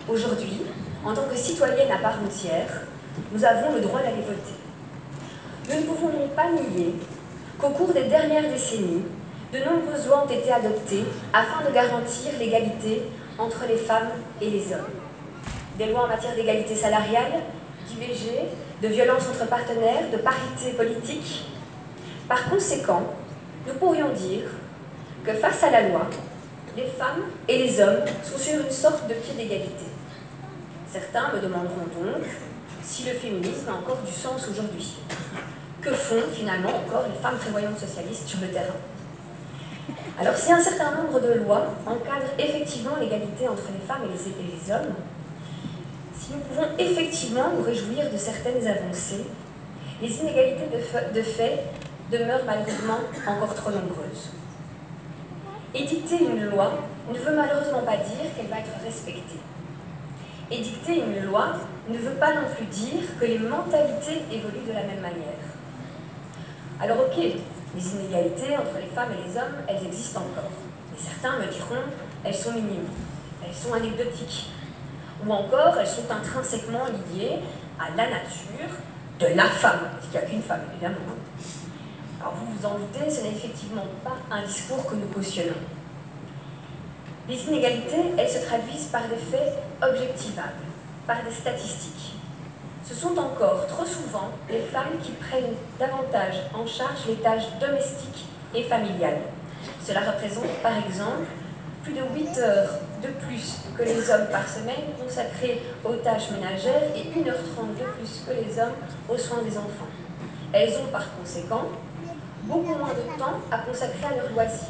Aujourd'hui, en tant que citoyennes à part entière, nous avons le droit d'aller voter. Nous ne pouvons donc pas nier qu'au cours des dernières décennies, de nombreuses lois ont été adoptées afin de garantir l'égalité entre les femmes et les hommes. Des lois en matière d'égalité salariale, d'IVG, de violence entre partenaires, de parité politique. Par conséquent, nous pourrions dire que face à la loi, les femmes et les hommes sont sur une sorte de pied d'égalité. Certains me demanderont donc si le féminisme a encore du sens aujourd'hui. Que font finalement encore les femmes prévoyantes socialistes sur le terrain? Alors si un certain nombre de lois encadrent effectivement l'égalité entre les femmes et les hommes, si nous pouvons effectivement nous réjouir de certaines avancées, les inégalités de fait demeurent malheureusement encore trop nombreuses. Édicter une loi ne veut malheureusement pas dire qu'elle va être respectée. Édicter une loi ne veut pas non plus dire que les mentalités évoluent de la même manière. Alors ok, les inégalités entre les femmes et les hommes, elles existent encore. Et certains me diront, elles sont minimes, elles sont anecdotiques, ou encore elles sont intrinsèquement liées à la nature de la femme, parce qu'il n'y a qu'une femme évidemment. Alors vous vous en doutez, ce n'est effectivement pas un discours que nous cautionnons. Les inégalités, elles se traduisent par des faits objectivables, par des statistiques. Ce sont encore trop souvent les femmes qui prennent davantage en charge les tâches domestiques et familiales. Cela représente par exemple plus de 8 heures de plus que les hommes par semaine consacrées aux tâches ménagères et 1h30 de plus que les hommes aux soins des enfants. Elles ont par conséquent beaucoup moins de temps à consacrer à leurs loisirs.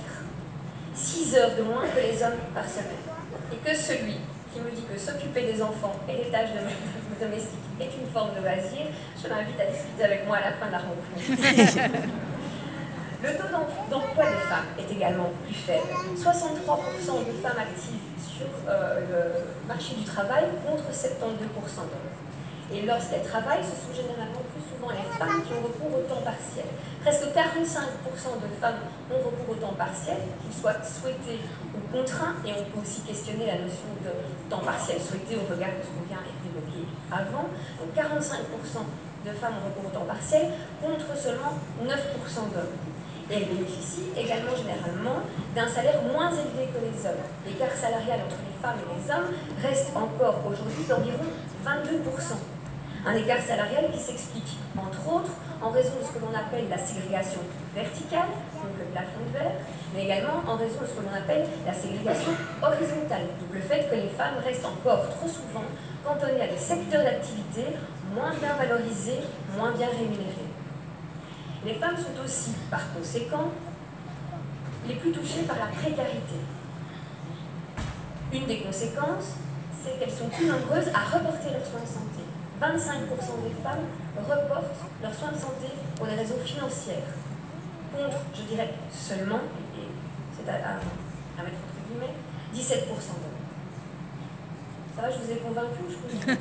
6 heures de moins que les hommes par semaine. Et que celui qui me dit que s'occuper des enfants et des tâches domestiques est une forme de loisir, je l'invite à discuter avec moi à la fin de la rencontre. Le taux d'emploi des femmes est également plus faible. 63% de femmes actives sur le marché du travail contre 72% d'hommes. Et lorsqu'elles travaillent, ce sont généralement plus souvent les femmes qui ont recours au temps partiel. Presque 45% de femmes ont recours au temps partiel, qu'il soit souhaité ou contraint, et on peut aussi questionner la notion de temps partiel souhaité au regard de ce qu'on vient d'évoquer avant. Donc 45% de femmes ont recours au temps partiel contre seulement 9% d'hommes. Et elles bénéficient également généralement d'un salaire moins élevé que les hommes. L'écart salarial entre les femmes et les hommes reste encore aujourd'hui d'environ 22%. Un écart salarial qui s'explique, entre autres, en raison de ce que l'on appelle la ségrégation verticale, donc le plafond de verre, mais également en raison de ce que l'on appelle la ségrégation horizontale, donc le fait que les femmes restent encore trop souvent cantonnées à des secteurs d'activité moins bien valorisés, moins bien rémunérés. Les femmes sont aussi, par conséquent, les plus touchées par la précarité. Une des conséquences, c'est qu'elles sont plus nombreuses à reporter leurs soins de santé. 25% des femmes reportent leurs soins de santé pour des raisons financières, contre, je dirais, seulement, et c'est à mettre entre guillemets, 17% d'hommes. Ça va, je vous ai convaincu, je crois.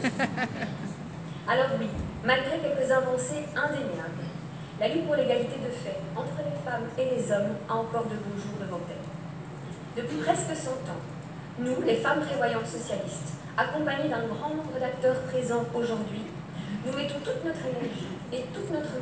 Alors oui, malgré quelques avancées indéniables, la lutte pour l'égalité de fait entre les femmes et les hommes a encore de beaux jours devant elle. Depuis presque 100 ans, nous, les femmes prévoyantes socialistes, accompagnées d'un grand nombre d'acteurs présents aujourd'hui, nous mettons toute notre énergie et toute notre